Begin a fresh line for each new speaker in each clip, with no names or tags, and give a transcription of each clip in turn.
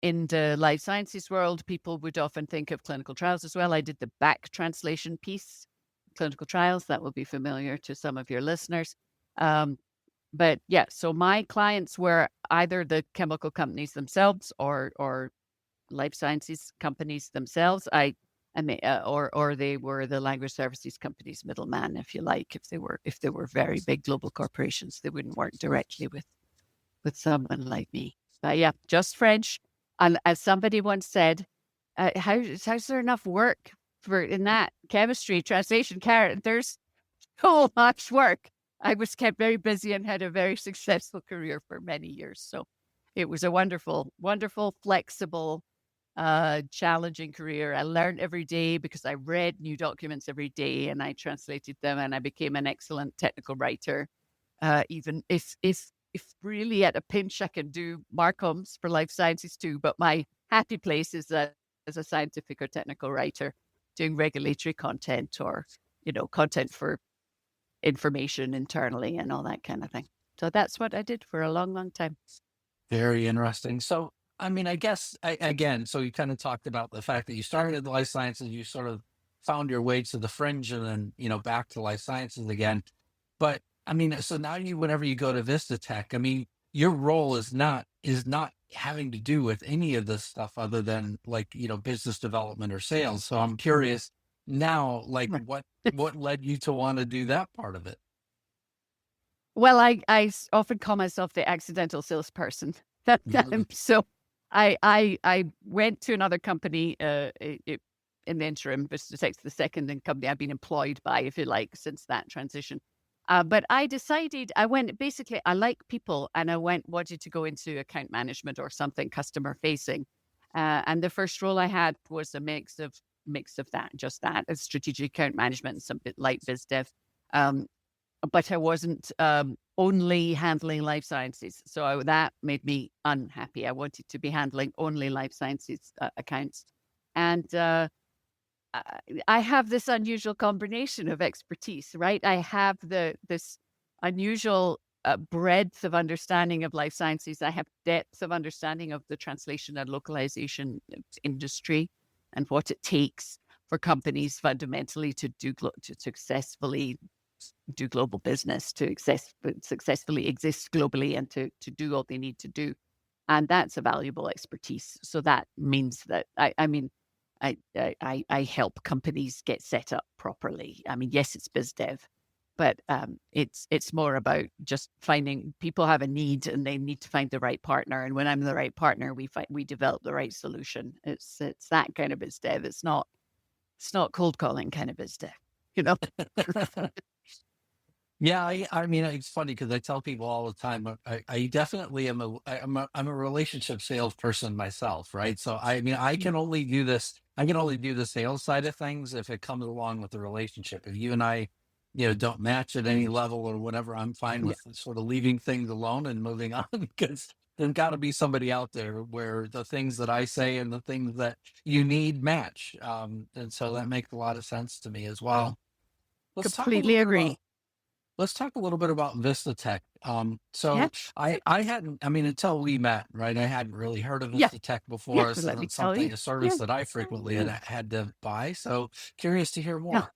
in the life sciences world, people would often think of clinical trials as well. I did the back translation piece, clinical trials. That will be familiar to some of your listeners. Um, but yeah, so my clients were either the chemical companies themselves or life sciences companies themselves. I mean, or they were the language services companies middleman, if you like. If they were very big global corporations, they wouldn't work directly with someone like me. But yeah, just French. And as somebody once said, how's there enough work for in that chemistry translation? Karen, there's so much work. I was kept very busy and had a very successful career for many years. So it was a wonderful, wonderful, flexible, challenging career. I learned every day because I read new documents every day and I translated them, and I became an excellent technical writer. Even if really at a pinch I can do Marcoms for life sciences too. But my happy place is as a scientific or technical writer doing regulatory content or, content for information internally and all that kind of thing. So that's what I did for a long, long time.
Very interesting. So, I mean, I guess again, so you kind of talked about the fact that you started in life sciences, you sort of found your way to the fringe, and then back to life sciences again. But I mean, so now whenever you go to Vistatec, I mean, your role is not having to do with any of this stuff other than like business development or sales. So I'm curious now, like
Right.
what led you to want to do that part of it?
Well, I often call myself the accidental salesperson.
Mhm.
So I went to another company in the interim. Vistatec's the second in company I've been employed by, if you like, since that transition. But I decided I went basically. I like people, and I wanted to go into account management or something customer facing. And the first role I had was a mix of that, just that, as strategic account management and some bit light biz dev. Um, but I wasn't only handling life sciences. So that made me unhappy. I wanted to be handling only life sciences accounts. And I have this unusual combination of expertise, right? I have this unusual breadth of understanding of life sciences. I have depth of understanding of the translation and localization industry and what it takes for companies fundamentally to to successfully do global business, to successfully exist globally, and to do what they need to do. And that's a valuable expertise. So that means that I mean, I help companies get set up properly. I mean, yes, it's biz dev, but it's more about just finding people have a need and they need to find the right partner. And when I'm the right partner, we develop the right solution. It's that kind of biz dev. It's not cold calling kind of biz dev, you know.
Yeah, I mean, it's funny because I tell people all the time, I definitely am I'm a relationship salesperson myself, right? So I mean, I can only do the sales side of things if it comes along with the relationship. If you and I, don't match at any level or whatever, I'm fine
Yeah,
with sort of leaving things alone and moving on because there's got to be somebody out there where the things that I say and the things that you need match. And so that makes a lot of sense to me as well. Let's talk a little
completely
bit about
agree.
Let's talk a little bit about Vistatech.
Yeah,
So I hadn't, I mean, until we met, right? I hadn't really heard of
yeah,
Vistatech
yeah.
before.
Well,
This
let me
isn't
tell
something,
you.
a
Yeah,
service that I frequently had to buy. So curious to hear
yeah.
more.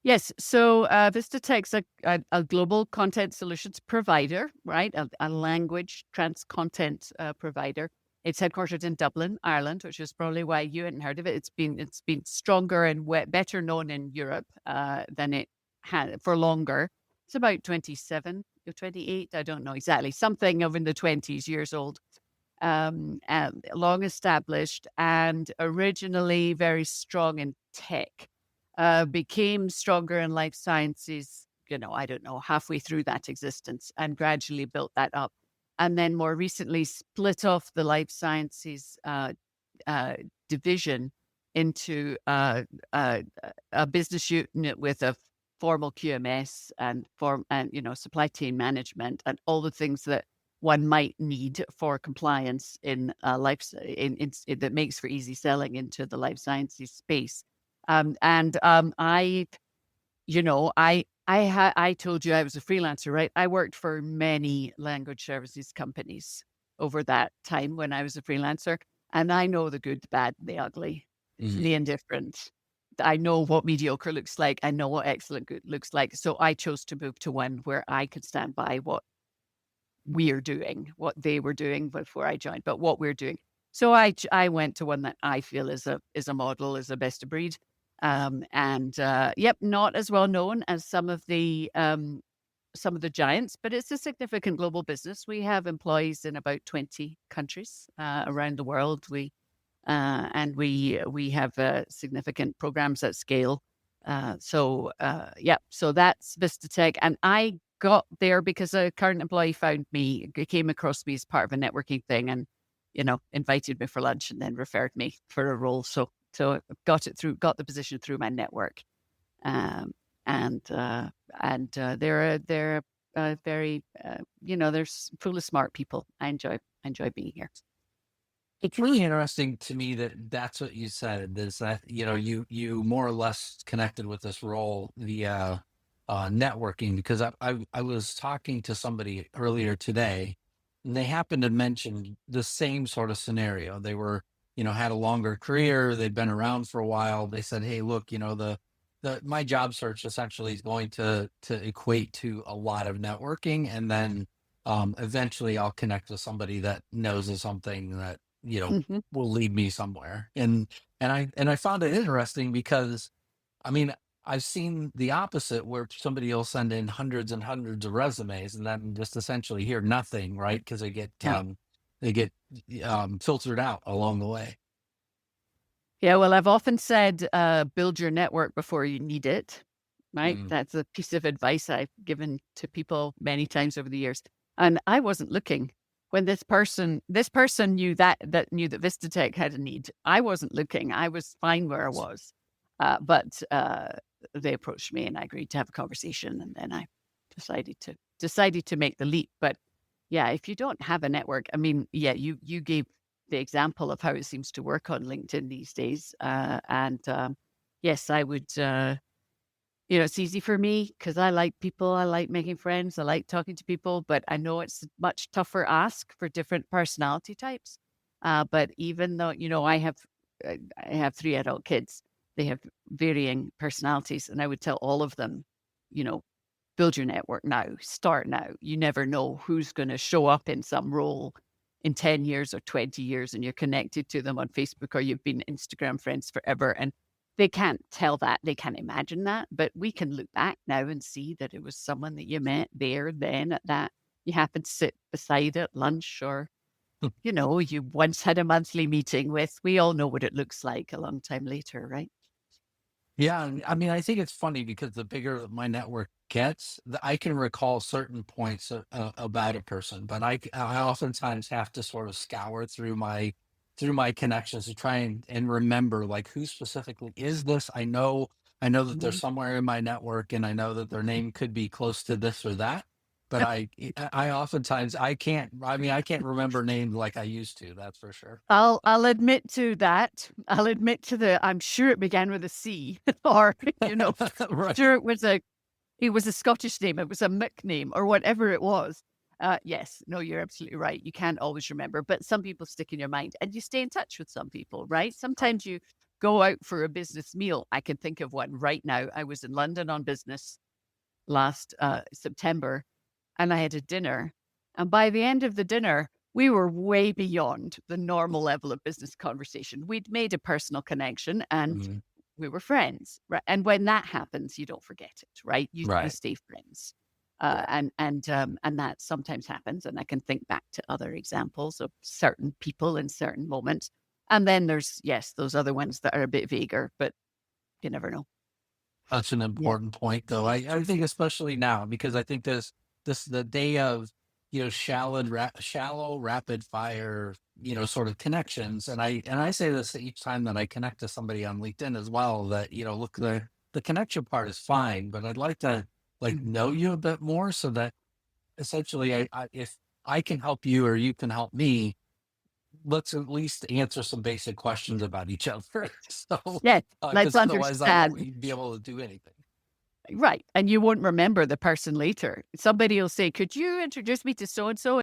Yes. So Vistatech's a global content solutions provider, right? A language content provider. It's headquartered in Dublin, Ireland, which is probably why you hadn't heard of it. It's been stronger and better known in Europe than it had for longer. It's about 27 or 28. I don't know exactly. Something of in the 20s years old. And long established and originally very strong in tech, became stronger in life sciences, I don't know, halfway through that existence and gradually built that up. And then more recently split off the life sciences uh, division into a business unit with a formal QMS and supply chain management and all the things that one might need for compliance in that makes for easy selling into the life sciences space. And I told you I was a freelancer, right? I worked for many language services companies over that time when I was a freelancer. And I know the good, the bad, the ugly,
Mhm.
the indifferent. I know what mediocre looks like. I know what excellent good looks like. So I chose to move to one where I could stand by what we're doing, what they were doing before I joined, but what we're doing. So I went to one that I feel is a model, is a best of breed. Yep, not as well known as some of the giants, but it's a significant global business. We have employees in about 20 countries around the world. We have significant programs at scale. So that's Vistatec. And I got there because a current employee found me, came across me as part of a networking thing and, invited me for lunch and then referred me for a role. So got the position through my network. Um, they're very, they're full of smart people. I enjoy being here.
It's really interesting to me that that's what you said, is that, you more or less connected with this role via networking, because I was talking to somebody earlier today, and they happened to mention the same sort of scenario. They were, had a longer career, they'd been around for a while. They said, "Hey, look, the my job search essentially is going to equate to a lot of networking, and then eventually I'll connect with somebody that knows of something that
Mhm.
will lead me somewhere." And I found it interesting because, I mean, I've seen the opposite, where somebody will send in hundreds and hundreds of resumes and then just essentially hear nothing, right? Because
Yeah.
they get filtered out along the way.
Yeah, well, I've often said, build your network before you need it, right?
Mm,
That's a piece of advice I've given to people many times over the years. And I wasn't looking when this person knew that Vistatech had a need. I wasn't looking. I was fine where I was. But they approached me and I agreed to have a conversation and then I decided to make the leap. But yeah, if you don't have a network, I mean, yeah, you gave the example of how it seems to work on LinkedIn these days. Yes, I would, it's easy for me because I like people. I like making friends. I like talking to people, but I know it's a much tougher ask for different personality types. But even though, I have three adult kids, they have varying personalities. And I would tell all of them, you know, build your network now, start now. You never know who's going to show up in some role in 10 years or 20 years and you're connected to them on Facebook or you've been Instagram friends forever. And they can't tell that. They can't imagine that. But we can look back now and see that it was someone that you met there, then at that you happened to sit beside at lunch or, you once had a monthly meeting with. We all know what it looks like a long time later, right?
yeah, and I mean, I think it's funny because the bigger my network gets, I can recall certain points about a person, but I oftentimes have to sort of scour through my connections to try and remember, like, who specifically is this. I know that they're
Mhm.
somewhere in my network, and I know that their name could be close to this or that, but I oftentimes I can't. I mean, I can't remember names like I used to. That's for sure.
I'll admit to that. I'll admit to I'm sure it began with a C or,
Right.
sure it was a Scottish name, it was a Mick name or whatever it was. Yes, no, you're absolutely right. You can't always remember, but some people stick in your mind and you stay in touch with some people, right? Sometimes you go out for a business meal. I can think of one right now. I was in London on business last September and I had a dinner. And by the end of the dinner, we were way beyond the normal level of business conversation. We'd made a personal connection and
Mhm.
we were friends. Right. And when that happens, you don't forget it, right? You
Right.
stay friends.
Yeah.
And that sometimes happens. And I can think back to other examples of certain people in certain moments. And then there's, yes, those other ones that are a bit vaguer, but you never know.
That's an
Yeah.
important point, though. I think especially now, because I think this the day of, shallow rapid fire, sort of connections. And I say this each time that I connect to somebody on LinkedIn as well, that, look, the connection part is fine, but I'd like to, like, know you a bit more, so that essentially, if I can help you or you can help me, let's at least answer some basic questions about each other. So,
Yeah. Let's
because otherwise I
understand.
won't be able to do anything.
Right. And you won't remember the person later. Somebody will say, could you introduce me to so and so?